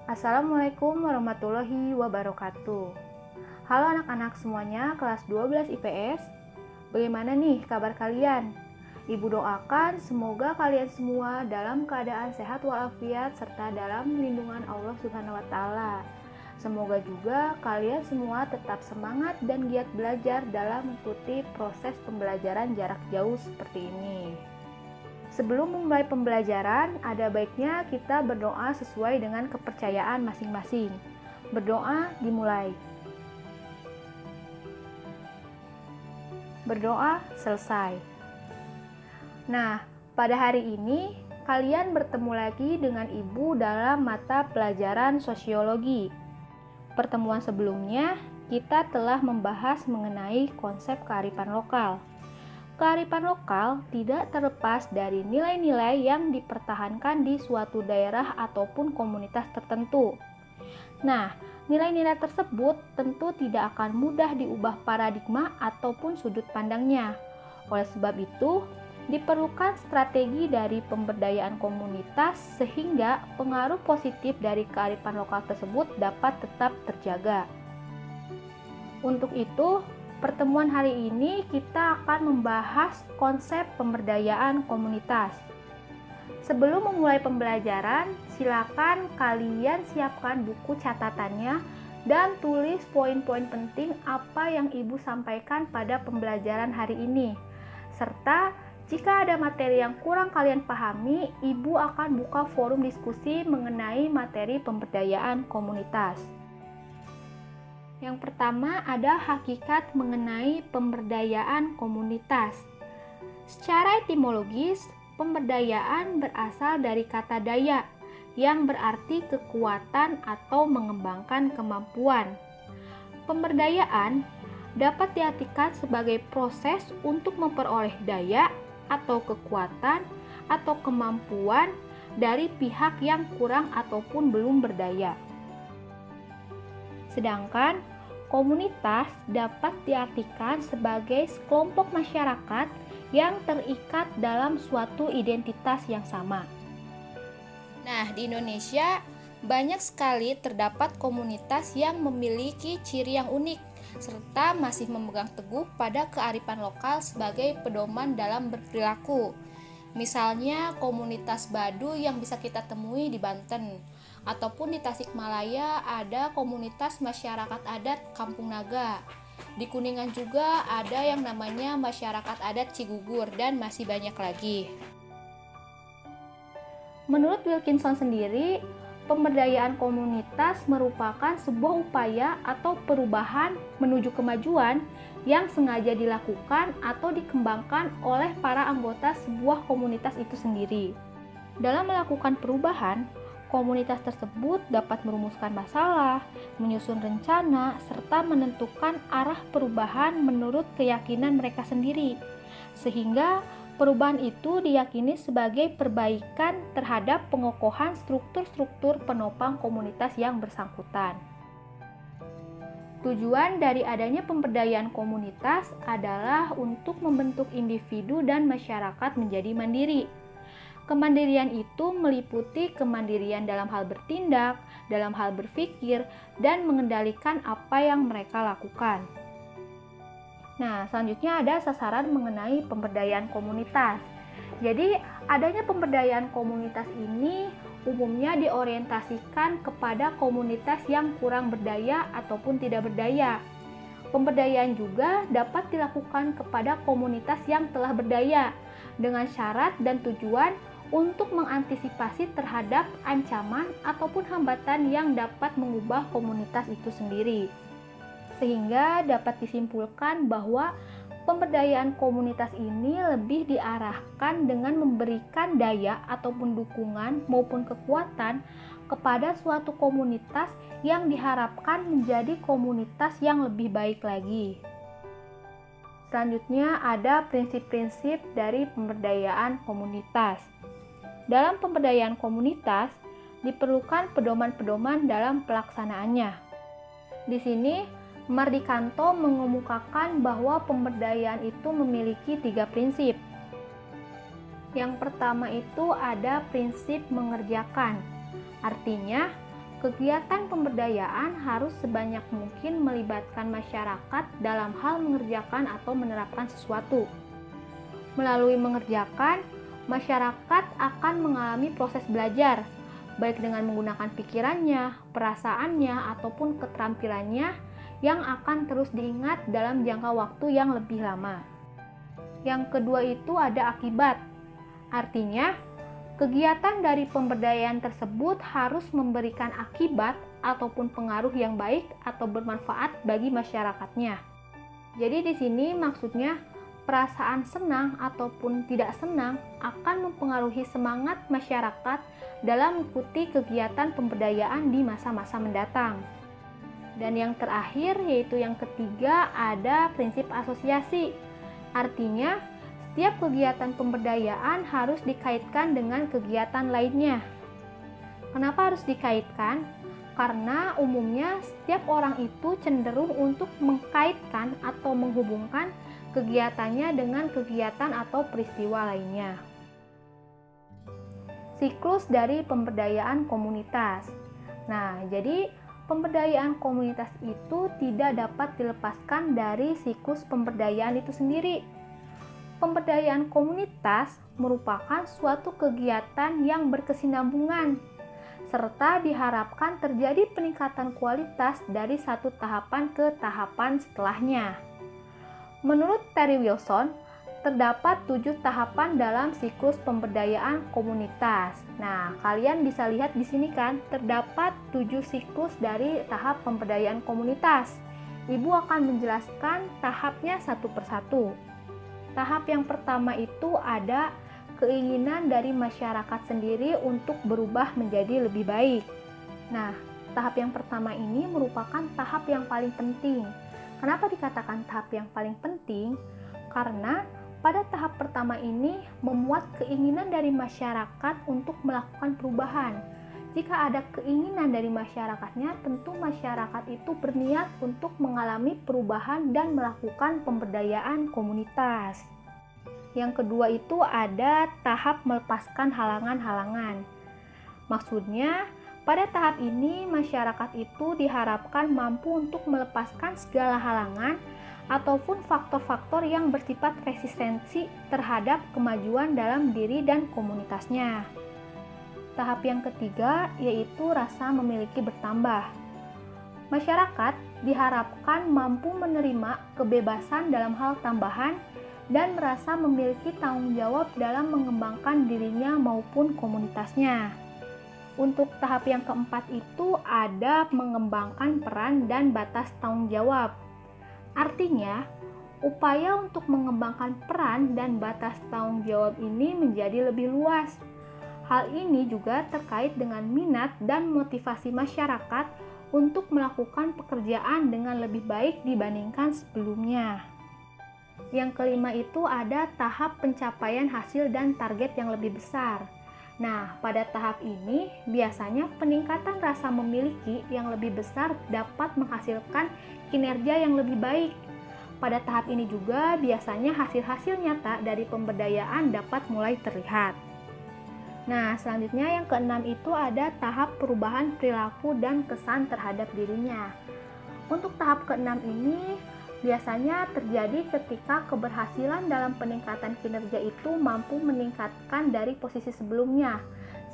Assalamualaikum warahmatullahi wabarakatuh. Halo anak-anak semuanya, kelas 12 IPS. Bagaimana nih kabar kalian? Ibu doakan semoga kalian semua dalam keadaan sehat walafiat serta dalam lindungan Allah Subhanahu wa taala. Semoga juga kalian semua tetap semangat dan giat belajar dalam mengikuti proses pembelajaran jarak jauh seperti ini. Sebelum memulai pembelajaran, ada baiknya kita berdoa sesuai dengan kepercayaan masing-masing. Berdoa dimulai. Berdoa selesai. Nah, pada hari ini kalian bertemu lagi dengan Ibu dalam mata pelajaran sosiologi. Pertemuan sebelumnya, kita telah membahas mengenai konsep kearifan lokal. Kearifan lokal tidak terlepas dari nilai-nilai yang dipertahankan di suatu daerah ataupun komunitas tertentu. Nah, nilai-nilai tersebut tentu tidak akan mudah diubah paradigma ataupun sudut pandangnya. Oleh sebab itu, diperlukan strategi dari pemberdayaan komunitas sehingga pengaruh positif dari kearifan lokal tersebut dapat tetap terjaga. Untuk itu, pertemuan hari ini kita akan membahas konsep pemberdayaan komunitas. Sebelum memulai pembelajaran, silakan kalian siapkan buku catatannya dan tulis poin-poin penting apa yang Ibu sampaikan pada pembelajaran hari ini. Serta jika ada materi yang kurang kalian pahami, Ibu akan buka forum diskusi mengenai materi pemberdayaan komunitas. Yang pertama ada hakikat mengenai pemberdayaan komunitas. Secara etimologis, pemberdayaan berasal dari kata daya yang berarti kekuatan atau mengembangkan kemampuan. Pemberdayaan dapat diartikan sebagai proses untuk memperoleh daya atau kekuatan atau kemampuan dari pihak yang kurang ataupun belum berdaya. Sedangkan komunitas dapat diartikan sebagai sekelompok masyarakat yang terikat dalam suatu identitas yang sama. Nah, di Indonesia banyak sekali terdapat komunitas yang memiliki ciri yang unik serta masih memegang teguh pada kearifan lokal sebagai pedoman dalam berperilaku. Misalnya komunitas Baduy yang bisa kita temui di Banten, ataupun di Tasikmalaya ada komunitas masyarakat adat Kampung Naga. Di Kuningan juga ada yang namanya masyarakat adat Cigugur dan masih banyak lagi. Menurut Wilkinson sendiri, pemberdayaan komunitas merupakan sebuah upaya atau perubahan menuju kemajuan yang sengaja dilakukan atau dikembangkan oleh para anggota sebuah komunitas itu sendiri. Dalam melakukan perubahan, komunitas tersebut dapat merumuskan masalah, menyusun rencana, serta menentukan arah perubahan menurut keyakinan mereka sendiri, sehingga perubahan itu diyakini sebagai perbaikan terhadap pengokohan struktur-struktur penopang komunitas yang bersangkutan. Tujuan dari adanya pemberdayaan komunitas adalah untuk membentuk individu dan masyarakat menjadi mandiri. Kemandirian itu meliputi kemandirian dalam hal bertindak, dalam hal berpikir, dan mengendalikan apa yang mereka lakukan. Nah, selanjutnya ada sasaran mengenai pemberdayaan komunitas. Jadi, adanya pemberdayaan komunitas ini umumnya diorientasikan kepada komunitas yang kurang berdaya ataupun tidak berdaya. Pemberdayaan juga dapat dilakukan kepada komunitas yang telah berdaya dengan syarat dan tujuan untuk mengantisipasi terhadap ancaman ataupun hambatan yang dapat mengubah komunitas itu sendiri. Sehingga dapat disimpulkan bahwa pemberdayaan komunitas ini lebih diarahkan dengan memberikan daya ataupun dukungan maupun kekuatan kepada suatu komunitas yang diharapkan menjadi komunitas yang lebih baik lagi. Selanjutnya ada prinsip-prinsip dari pemberdayaan komunitas. Dalam pemberdayaan komunitas diperlukan pedoman-pedoman dalam pelaksanaannya. Di sini Mardikanto mengemukakan bahwa pemberdayaan itu memiliki 3 prinsip. Yang pertama itu ada prinsip mengerjakan. Artinya, Kegiatan pemberdayaan harus sebanyak mungkin melibatkan masyarakat dalam hal mengerjakan atau menerapkan sesuatu. Melalui mengerjakan, masyarakat akan mengalami proses belajar, baik dengan menggunakan pikirannya, perasaannya, ataupun keterampilannya yang akan terus diingat dalam jangka waktu yang lebih lama. Yang kedua itu ada akibat. Artinya, kegiatan dari pemberdayaan tersebut harus memberikan akibat ataupun pengaruh yang baik atau bermanfaat bagi masyarakatnya. Jadi di sini maksudnya perasaan senang ataupun tidak senang akan mempengaruhi semangat masyarakat dalam mengikuti kegiatan pemberdayaan di masa-masa mendatang. Dan yang terakhir yaitu yang ketiga ada prinsip asosiasi. Artinya, setiap kegiatan pemberdayaan harus dikaitkan dengan kegiatan lainnya. Kenapa harus dikaitkan? Karena umumnya setiap orang itu cenderung untuk mengkaitkan atau menghubungkan kegiatannya dengan kegiatan atau peristiwa lainnya. Siklus dari pemberdayaan komunitas. Nah, jadi pemberdayaan komunitas itu tidak dapat dilepaskan dari siklus pemberdayaan itu sendiri. Pemberdayaan komunitas merupakan suatu kegiatan yang berkesinambungan, serta diharapkan terjadi peningkatan kualitas dari satu tahapan ke tahapan setelahnya. Menurut Terry Wilson, terdapat 7 tahapan dalam siklus pemberdayaan komunitas. Nah, kalian bisa lihat di sini kan, terdapat 7 siklus dari tahap pemberdayaan komunitas. Ibu akan menjelaskan tahapnya satu persatu. Tahap yang pertama itu ada keinginan dari masyarakat sendiri untuk berubah menjadi lebih baik. Nah, tahap yang pertama ini merupakan tahap yang paling penting. Kenapa dikatakan tahap yang paling penting? Karena pada tahap pertama ini memuat keinginan dari masyarakat untuk melakukan perubahan. Jika ada keinginan dari masyarakatnya, tentu masyarakat itu berniat untuk mengalami perubahan dan melakukan pemberdayaan komunitas. Yang kedua itu ada tahap melepaskan halangan-halangan. Maksudnya, pada tahap ini masyarakat itu diharapkan mampu untuk melepaskan segala halangan ataupun faktor-faktor yang bersifat resistensi terhadap kemajuan dalam diri dan komunitasnya. Tahap yang ketiga yaitu rasa memiliki bertambah. Masyarakat diharapkan mampu menerima kebebasan dalam hal tambahan dan merasa memiliki tanggung jawab dalam mengembangkan dirinya maupun komunitasnya. Untuk tahap yang keempat itu ada mengembangkan peran dan batas tanggung jawab. Artinya, upaya untuk mengembangkan peran dan batas tanggung jawab ini menjadi lebih luas. Hal ini juga terkait dengan minat dan motivasi masyarakat untuk melakukan pekerjaan dengan lebih baik dibandingkan sebelumnya. Yang kelima itu ada tahap pencapaian hasil dan target yang lebih besar. Nah, pada tahap ini biasanya peningkatan rasa memiliki yang lebih besar dapat menghasilkan kinerja yang lebih baik. Pada tahap ini juga biasanya hasil-hasil nyata dari pemberdayaan dapat mulai terlihat. Nah, selanjutnya yang keenam itu ada tahap perubahan perilaku dan kesan terhadap dirinya. Untuk tahap keenam ini biasanya terjadi ketika keberhasilan dalam peningkatan kinerja itu mampu meningkatkan dari posisi sebelumnya,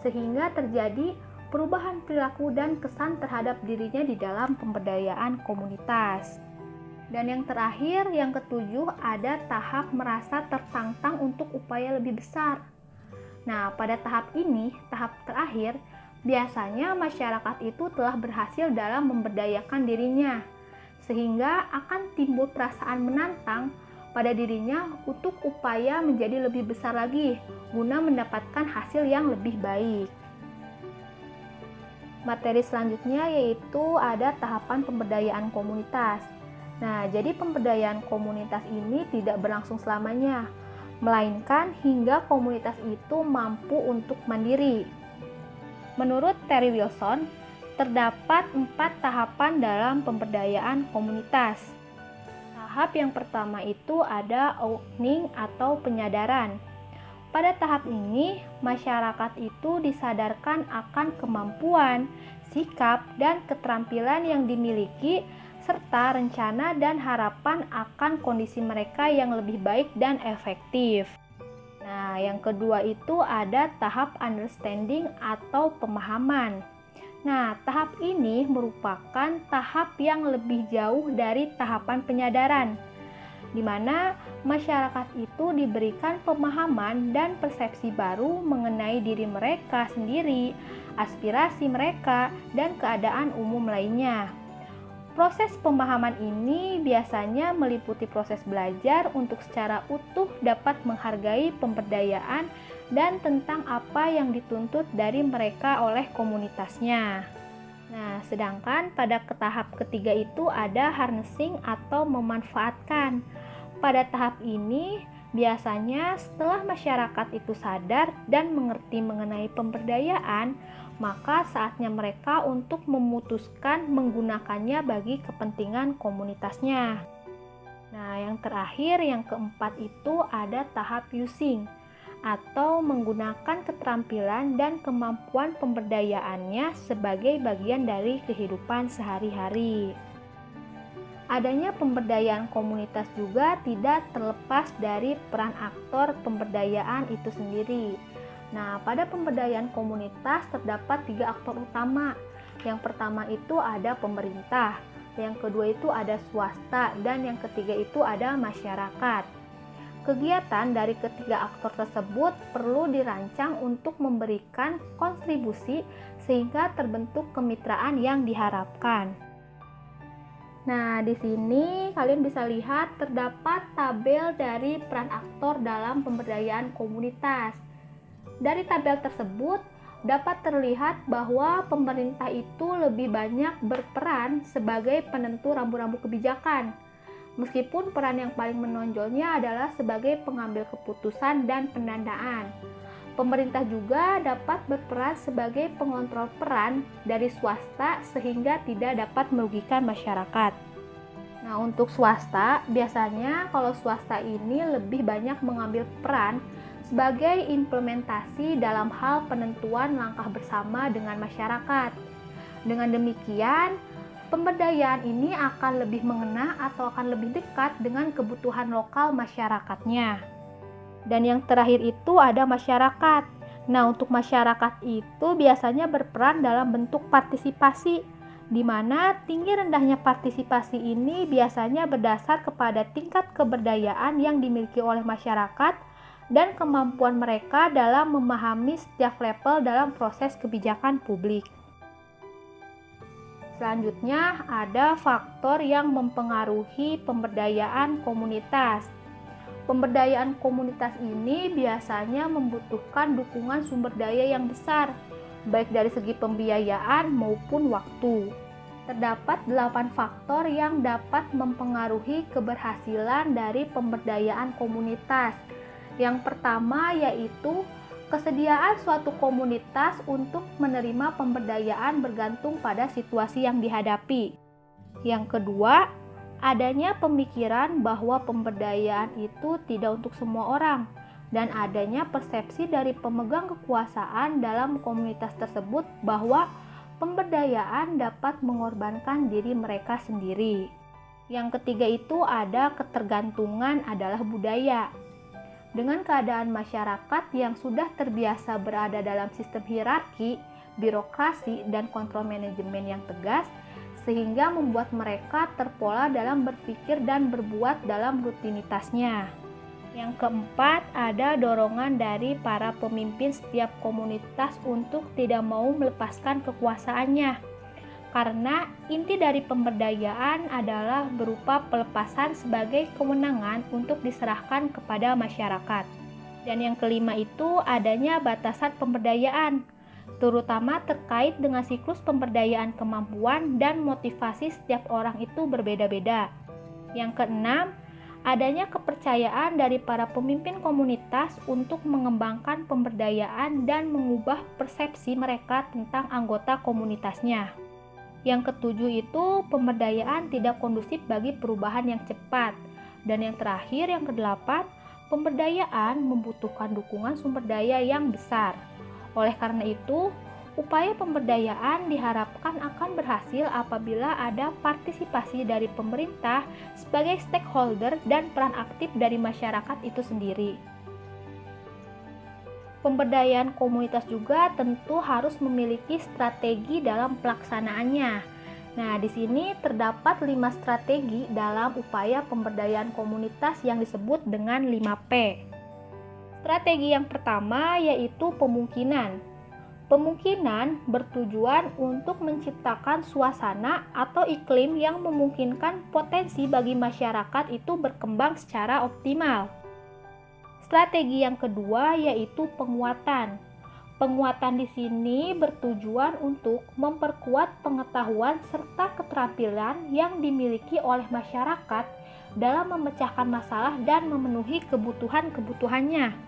sehingga terjadi perubahan perilaku dan kesan terhadap dirinya di dalam pemberdayaan komunitas. Dan yang terakhir, yang ketujuh, ada tahap merasa tertantang untuk upaya lebih besar. Nah, pada tahap ini, tahap terakhir, biasanya masyarakat itu telah berhasil dalam memberdayakan dirinya, sehingga akan timbul perasaan menantang pada dirinya untuk upaya menjadi lebih besar lagi guna mendapatkan hasil yang lebih baik. Materi selanjutnya yaitu ada tahapan pemberdayaan komunitas. Nah, jadi pemberdayaan komunitas ini tidak berlangsung selamanya, melainkan hingga komunitas itu mampu untuk mandiri. Menurut Terry Wilson, terdapat 4 tahapan dalam pemberdayaan komunitas. Tahap yang pertama itu ada awakening atau penyadaran. Pada tahap ini, masyarakat itu disadarkan akan kemampuan, sikap, dan keterampilan yang dimiliki, serta rencana dan harapan akan kondisi mereka yang lebih baik dan efektif. Nah, yang kedua itu ada tahap understanding atau pemahaman. Nah, tahap ini merupakan tahap yang lebih jauh dari tahapan penyadaran, di mana masyarakat itu diberikan pemahaman dan persepsi baru mengenai diri mereka sendiri, aspirasi mereka, dan keadaan umum lainnya. Proses pemahaman ini biasanya meliputi proses belajar untuk secara utuh dapat menghargai pemberdayaan dan tentang apa yang dituntut dari mereka oleh komunitasnya. Nah, sedangkan pada tahap ketiga itu ada harnessing atau memanfaatkan. Pada tahap ini, biasanya setelah masyarakat itu sadar dan mengerti mengenai pemberdayaan, maka saatnya mereka untuk memutuskan menggunakannya bagi kepentingan komunitasnya. Nah, yang terakhir, yang keempat itu ada tahap using, atau menggunakan keterampilan dan kemampuan pemberdayaannya sebagai bagian dari kehidupan sehari-hari. Adanya pemberdayaan komunitas juga tidak terlepas dari peran aktor pemberdayaan itu sendiri. Nah, pada pemberdayaan komunitas terdapat 3 aktor utama. Yang pertama itu ada pemerintah, yang kedua itu ada swasta, dan yang ketiga itu ada masyarakat. Kegiatan dari ketiga aktor tersebut perlu dirancang untuk memberikan kontribusi sehingga terbentuk kemitraan yang diharapkan. Nah, di sini kalian bisa lihat terdapat tabel dari peran aktor dalam pemberdayaan komunitas. Dari tabel tersebut dapat terlihat bahwa pemerintah itu lebih banyak berperan sebagai penentu rambu-rambu kebijakan. Meskipun peran yang paling menonjolnya adalah sebagai pengambil keputusan dan pendanaan. Pemerintah juga dapat berperan sebagai pengontrol peran dari swasta sehingga tidak dapat merugikan masyarakat. Nah, untuk swasta, biasanya kalau swasta ini lebih banyak mengambil peran sebagai implementasi dalam hal penentuan langkah bersama dengan masyarakat. Dengan demikian, pemberdayaan ini akan lebih mengena atau akan lebih dekat dengan kebutuhan lokal masyarakatnya. Dan yang terakhir itu ada masyarakat. Nah, untuk masyarakat itu biasanya berperan dalam bentuk partisipasi, di mana tinggi rendahnya partisipasi ini biasanya berdasar kepada tingkat keberdayaan yang dimiliki oleh masyarakat dan kemampuan mereka dalam memahami setiap level dalam proses kebijakan publik. Selanjutnya, ada faktor yang mempengaruhi pemberdayaan komunitas. Pemberdayaan komunitas ini biasanya membutuhkan dukungan sumber daya yang besar, baik dari segi pembiayaan maupun waktu. Terdapat 8 faktor yang dapat mempengaruhi keberhasilan dari pemberdayaan komunitas. Yang pertama yaitu kesediaan suatu komunitas untuk menerima pemberdayaan bergantung pada situasi yang dihadapi. Yang kedua, adanya pemikiran bahwa pemberdayaan itu tidak untuk semua orang, dan adanya persepsi dari pemegang kekuasaan dalam komunitas tersebut bahwa pemberdayaan dapat mengorbankan diri mereka sendiri. Yang ketiga itu ada ketergantungan adalah budaya. Dengan keadaan masyarakat yang sudah terbiasa berada dalam sistem hierarki, birokrasi, dan kontrol manajemen yang tegas, sehingga membuat mereka terpola dalam berpikir dan berbuat dalam rutinitasnya. Yang keempat, ada dorongan dari para pemimpin setiap komunitas untuk tidak mau melepaskan kekuasaannya. Karena inti dari pemberdayaan adalah berupa pelepasan sebagai kewenangan untuk diserahkan kepada masyarakat. Dan yang kelima itu adanya batasan pemberdayaan, terutama terkait dengan siklus pemberdayaan kemampuan dan motivasi setiap orang itu berbeda-beda. Yang keenam, adanya kepercayaan dari para pemimpin komunitas untuk mengembangkan pemberdayaan dan mengubah persepsi mereka tentang anggota komunitasnya. Yang ketujuh itu pemberdayaan tidak kondusif bagi perubahan yang cepat. Dan yang terakhir, yang kedelapan, Pemberdayaan membutuhkan dukungan sumber daya yang besar. Oleh karena itu, upaya pemberdayaan diharapkan akan berhasil apabila ada partisipasi dari pemerintah sebagai stakeholder dan peran aktif dari masyarakat itu sendiri. Pemberdayaan komunitas juga tentu harus memiliki strategi dalam pelaksanaannya. Nah, di sini terdapat 5 strategi dalam upaya pemberdayaan komunitas yang disebut dengan 5P. Strategi yang pertama yaitu pemungkinan. Pemungkinan bertujuan untuk menciptakan suasana atau iklim yang memungkinkan potensi bagi masyarakat itu berkembang secara optimal. Strategi yang kedua yaitu penguatan. Penguatan di sini bertujuan untuk memperkuat pengetahuan serta keterampilan yang dimiliki oleh masyarakat dalam memecahkan masalah dan memenuhi kebutuhan-kebutuhannya.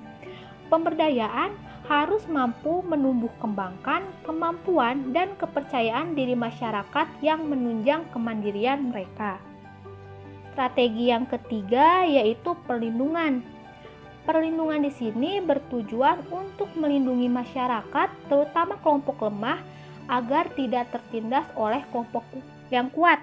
Pemberdayaan harus mampu menumbuh kembangkan kemampuan dan kepercayaan diri masyarakat yang menunjang kemandirian mereka. Strategi yang ketiga yaitu perlindungan. Perlindungan di sini bertujuan untuk melindungi masyarakat, terutama kelompok lemah, agar tidak tertindas oleh kelompok yang kuat,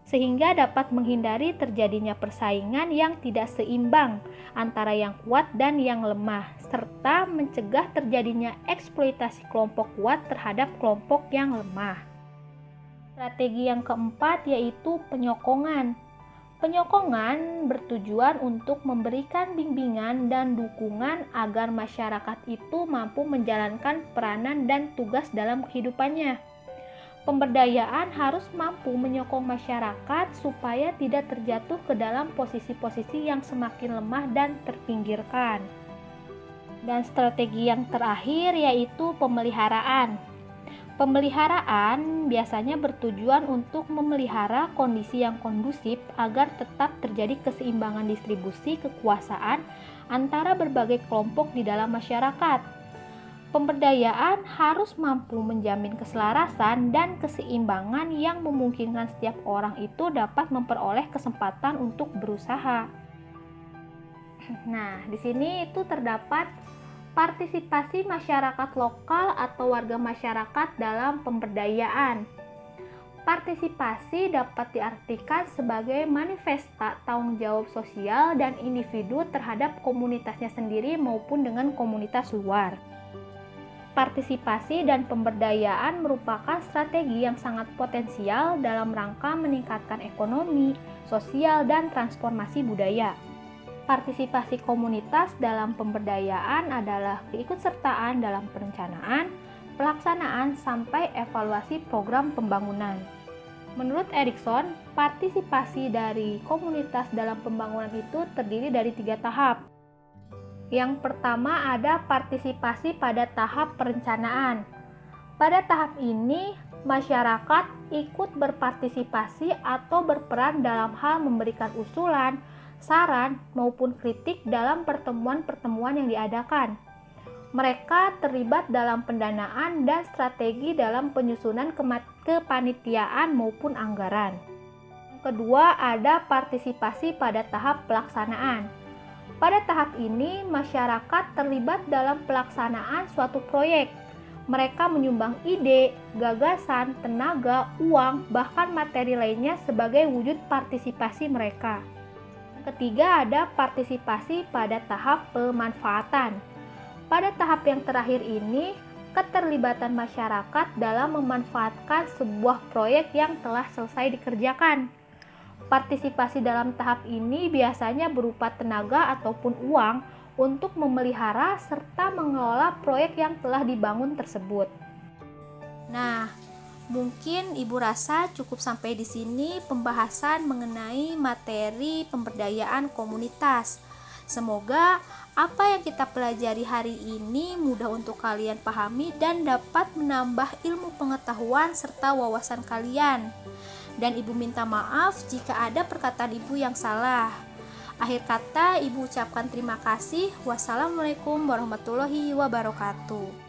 sehingga dapat menghindari terjadinya persaingan yang tidak seimbang antara yang kuat dan yang lemah, serta mencegah terjadinya eksploitasi kelompok kuat terhadap kelompok yang lemah. Strategi yang keempat yaitu penyokongan. Penyokongan bertujuan untuk memberikan bimbingan dan dukungan agar masyarakat itu mampu menjalankan peranan dan tugas dalam kehidupannya. Pemberdayaan harus mampu menyokong masyarakat supaya tidak terjatuh ke dalam posisi-posisi yang semakin lemah dan terpinggirkan. Dan strategi yang terakhir yaitu pemeliharaan. Pemeliharaan biasanya bertujuan untuk memelihara kondisi yang kondusif agar tetap terjadi keseimbangan distribusi kekuasaan antara berbagai kelompok di dalam masyarakat. Pemberdayaan harus mampu menjamin keselarasan dan keseimbangan yang memungkinkan setiap orang itu dapat memperoleh kesempatan untuk berusaha. Nah, di sini itu terdapat partisipasi masyarakat lokal atau warga masyarakat dalam pemberdayaan. Partisipasi dapat diartikan sebagai manifesta tanggung jawab sosial dan individu terhadap komunitasnya sendiri maupun dengan komunitas luar. Partisipasi dan pemberdayaan merupakan strategi yang sangat potensial dalam rangka meningkatkan ekonomi, sosial, dan transformasi budaya. Partisipasi komunitas dalam pemberdayaan adalah keikutsertaan dalam perencanaan, pelaksanaan, sampai evaluasi program pembangunan. Menurut Erikson, partisipasi dari komunitas dalam pembangunan itu terdiri dari 3 tahap. Yang pertama ada partisipasi pada tahap perencanaan. Pada tahap ini, masyarakat ikut berpartisipasi atau berperan dalam hal memberikan usulan, saran, maupun kritik dalam pertemuan-pertemuan yang diadakan. Mereka terlibat dalam pendanaan dan strategi dalam penyusunan kepanitiaan maupun anggaran. Yang kedua, ada partisipasi pada tahap pelaksanaan. Pada tahap ini, masyarakat terlibat dalam pelaksanaan suatu proyek. Mereka menyumbang ide, gagasan, tenaga, uang, bahkan materi lainnya sebagai wujud partisipasi mereka. Ketiga, ada partisipasi pada tahap pemanfaatan. Pada tahap yang terakhir ini, keterlibatan masyarakat dalam memanfaatkan sebuah proyek yang telah selesai dikerjakan. Partisipasi dalam tahap ini biasanya berupa tenaga ataupun uang untuk memelihara serta mengelola proyek yang telah dibangun tersebut. Nah, mungkin Ibu rasa cukup sampai di sini pembahasan mengenai materi pemberdayaan komunitas. Semoga apa yang kita pelajari hari ini mudah untuk kalian pahami dan dapat menambah ilmu pengetahuan serta wawasan kalian. Dan Ibu minta maaf jika ada perkataan Ibu yang salah. Akhir kata, Ibu ucapkan terima kasih. Wassalamualaikum warahmatullahi wabarakatuh.